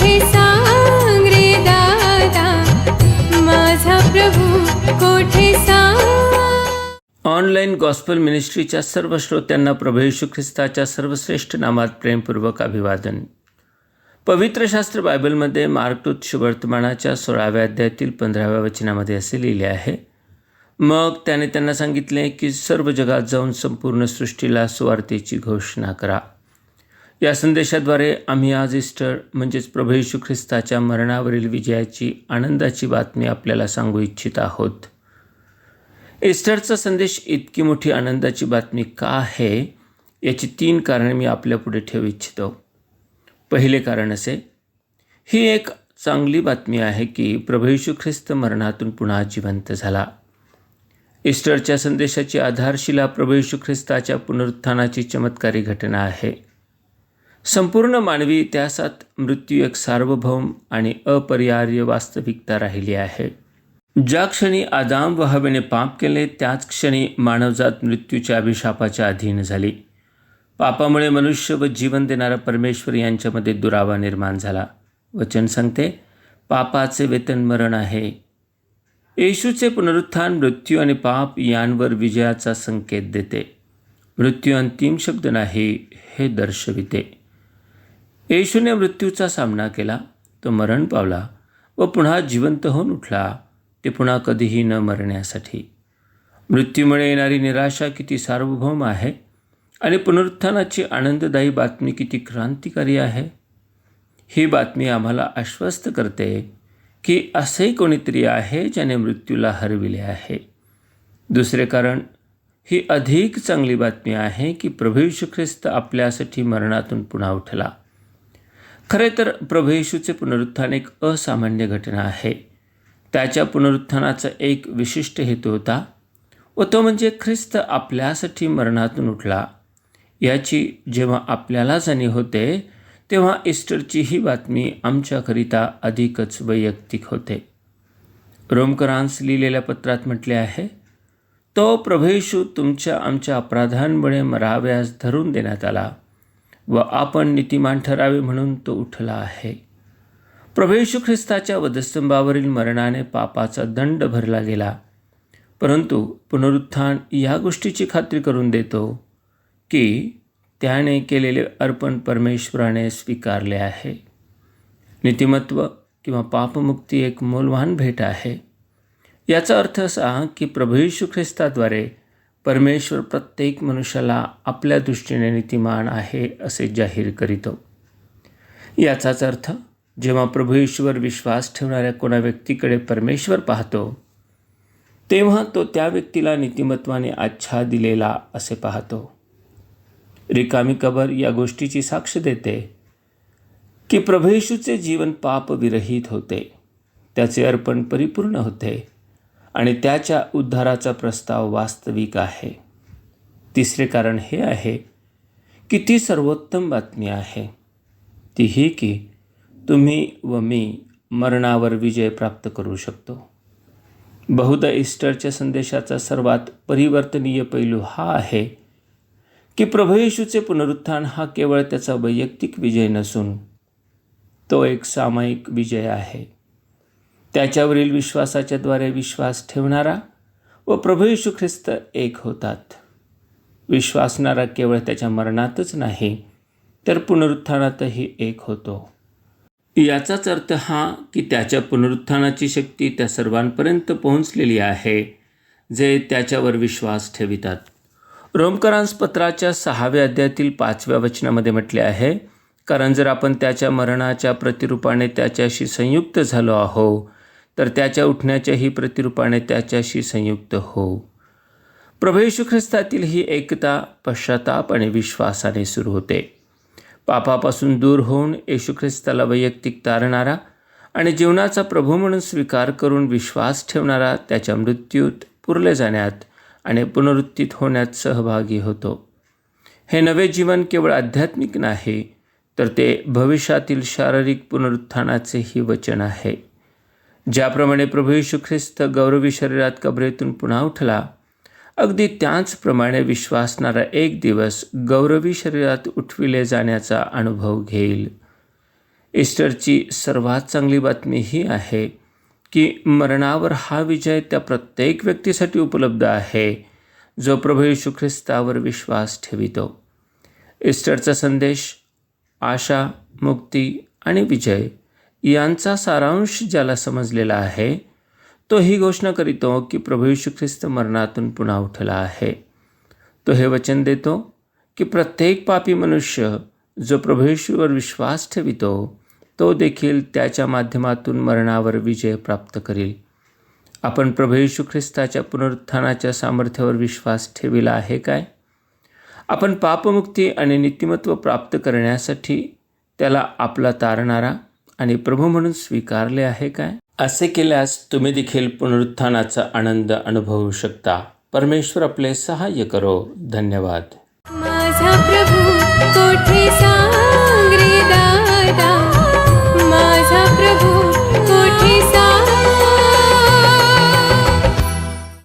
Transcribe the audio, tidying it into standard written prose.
कोठे सांग रे दादा, माझा प्रभू कोठे सांग. ऑनलाईन गॉस्पल मिनिस्ट्रीच्या सर्व श्रोत्यांना प्रभू येशू ख्रिस्ताच्या सर्वश्रेष्ठ नामात प्रेमपूर्वक अभिवादन. पवित्र शास्त्र बायबलमध्ये मार्कटूत शुभवर्तमानाच्या 16व्या अध्यायातील 15व्या वचनामध्ये असे लिहिले आहे, मग त्याने त्यांना सांगितले की सर्व जगात जाऊन संपूर्ण सृष्टीला सुवार्तेची घोषणा करा. या संदेशाद्वारे आम्ही आज ईस्टर म्हणजेच प्रभू येशू ख्रिस्ताच्या मरणावरील विजयाची आनंदाची बातमी आपल्याला सांगू इच्छित आहोत. ईस्टरचा संदेश इतकी मोठी आनंदाची बातमी का आहे याची 3 कारणे मी आपल्यापुढे ठेवू इच्छितो. पहिले कारण असे, ही एक चांगली बातमी आहे की प्रभू येशू ख्रिस्त मरणातून पुन्हा जिवंत झाला. ईस्टरच्या संदेशाची आधारशिला प्रभू येशू ख्रिस्ताच्या पुनरुत्थानाची चमत्कारी घटना आहे. संपूर्ण मानवी इतिहासात मृत्यू एक सार्वभौम आणि अपरिहार्य वास्तविकता राहिली आहे. ज्या क्षणी आदाम व हवेने पाप केले त्याच क्षणी मानवजात मृत्यूच्या अभिशापाच्या अधीन झाली. पापामुळे मनुष्य व जीवन देणारा परमेश्वर यांच्यामध्ये दुरावा निर्माण झाला. वचन सांगते, पापाचे वेतन मरण आहे. येशूचे पुनरुत्थान मृत्यू आणि पाप यांवर विजयाचा संकेत देते. मृत्यू अंतिम शब्द नाही हे दर्शविते. येशूने मृत्यूचा सामना केला, तो मरण पावला व पुन्हा जिवंत होऊन उठला, ते पुन्हा कधीही न मरण्यासाठी. मृत्यूमुळे येणारी निराशा किती सार्वभौम आहे आणि पुनरुत्थानाची आनंददायी बातमी किती क्रांतिकारी आहे. ही बातमी आम्हाला आश्वस्त करते की असे कोणीतरी आहे ज्याने मृत्यूला हरविले आहे. दुसरे कारण, ही अधिक चांगली बातमी आहे की प्रभू येशू ख्रिस्त आपल्यासाठी मरणातून पुन्हा उठला. खरे तर प्रभू येशूचे पुनरुत्थान एक असामान्य घटना आहे. त्याच्या पुनरुत्थानाचा एक विशिष्ट हेतू होता व तो म्हणजे ख्रिस्त आपल्यासाठी मरणातून उठला. याची जेव्हा आपल्याला जाणीव होते तेव्हा ईस्टरची ही बातमी आमच्याकरिता अधिकच वैयक्तिक होते. रोमकरांस लिहिलेल्या पत्रात म्हटले आहे, तो प्रभू येशू तुमच्या आमच्या अपराधांमुळे मराव्यास धरून देण्यात आला व आपण नीतिमान ठरावे म्हणून तो उठला आहे. प्रभू येशू ख्रिस्ताच्या वधस्तंभावरील मरणाने पापाचा दंड भरला गेला, परंतु पुनरुत्थान या गोष्टीची खात्री करून देतो की त्याने केलेले अर्पण परमेश्वराने स्वीकारले आहे. नीतिमत्व किंवा पापमुक्ती एक मौल्यवान भेट आहे. याचा अर्थ असा की प्रभू येशू ख्रिस्ताद्वारे परमेश्वर प्रत्येक मनुष्याला आपल्या दृष्टीने नीतिमान आहे असे जाहीर करीतो. याचाच अर्थ, जेव्हा प्रभू येशूवर विश्वास ठेवणाऱ्या कोणा व्यक्तीकडे परमेश्वर पाहतो तेव्हा तो त्या व्यक्तीला नीतिमत्वाने आच्छादिलेला असे पाहतो. रिकामी कबर या गोष्टीची साक्ष देते की प्रभू येशूचे जीवन पापविरहित होते, त्याचे अर्पण परिपूर्ण होते आणि त्याच्या उद्धाराचा प्रस्ताव वास्तविक आहे. तिसरे कारण हे आहे की ती सर्वोत्तम बातमी आहे. ती ही की तुम्ही व मी मरणावर विजय प्राप्त करू शकतो. बहुधा ईस्टरच्या संदेशाचा सर्वात परिवर्तनीय पैलू हा आहे की प्रभू येशूचे पुनरुत्थान हा केवळ त्याचा वैयक्तिक विजय नसून तो एक सामायिक विजय आहे. त्याच्यावरील विश्वासाच्याद्वारे विश्वास ठेवणारा व प्रभू येशू ख्रिस्त एक होतात. विश्वासणारा केवळ त्याच्या मरणातच नाही तर पुनरुत्थानातही एक होतो. याचाच अर्थ हा की त्याच्या पुनरुत्थानाची शक्ती त्या सर्वांपर्यंत पोहोचलेली आहे जे त्याच्यावर विश्वास ठेवितात. रोमकरांस पत्राच्या 6व्या अध्यायातील 5व्या वचनामध्ये म्हटले आहे, कारण जर आपण त्याच्या मरणाच्या प्रतिरूपाने त्याच्याशी संयुक्त झालो आहो तर त्याच्या उठण्याच्याही प्रतिरूपाने त्याच्याशी संयुक्त होऊ. प्रभू येशू ख्रिस्तातील ही एकता पश्चाताप आणि विश्वासाने सुरू होते. पापापासून दूर होऊन येशू ख्रिस्ताला वैयक्तिक तारणारा आणि जीवनाचा प्रभू म्हणून स्वीकार करून विश्वास ठेवणारा त्याच्या मृत्यूत पुरले जाण्यात आणि पुनरुत्थित होण्यात सहभागी होतो. हे नवे जीवन केवळ आध्यात्मिक नाही तर ते भविष्यातील शारीरिक पुनरुत्थानाचेही वचन आहे. ज्याप्रमाणे प्रभू येशू ख्रिस्त गौरवी शरीरात कबरेतून पुन्हा उठला, अगदी त्याचप्रमाणे विश्वासणारा एक दिवस गौरवी शरीरात उठविले जाण्याचा अनुभव घेईल. ईस्टरची सर्वात चांगली बातमी ही आहे की मरणावर हा विजय त्या प्रत्येक व्यक्तीसाठी उपलब्ध आहे जो प्रभू येशू ख्रिस्तावर विश्वास ठेवितो. ईस्टरचा संदेश आशा, मुक्ती आणि विजय यांचा सारांश ज्याला समजलेला आहे तो ही घोषणा करीतो की प्रभू येशू ख्रिस्त मरणातून पुन्हा उठला आहे. तो हे वचन देतो की प्रत्येक पापी मनुष्य जो प्रभू येशूवर विश्वास ठेवितो तो देखील त्याच्या माध्यमातून मरणावर विजय प्राप्त करील. आपण प्रभू येशू ख्रिस्ताच्या पुनरुत्थानाच्या सामर्थ्यावर विश्वास ठेविला आहे काय? आपण पापमुक्ती आणि नीतिमत्व प्राप्त करण्यासाठी त्याला आपला तारणारा आणि प्रभू म्हणून स्वीकारले आहे काय? असे केल्यास तुम्ही देखील पुनरुत्थानाचा आनंद अनुभवू शकता. परमेश्वर आपले सहाय्य करो. धन्यवाद. माझा प्रभू कोठे सांग रे दादा.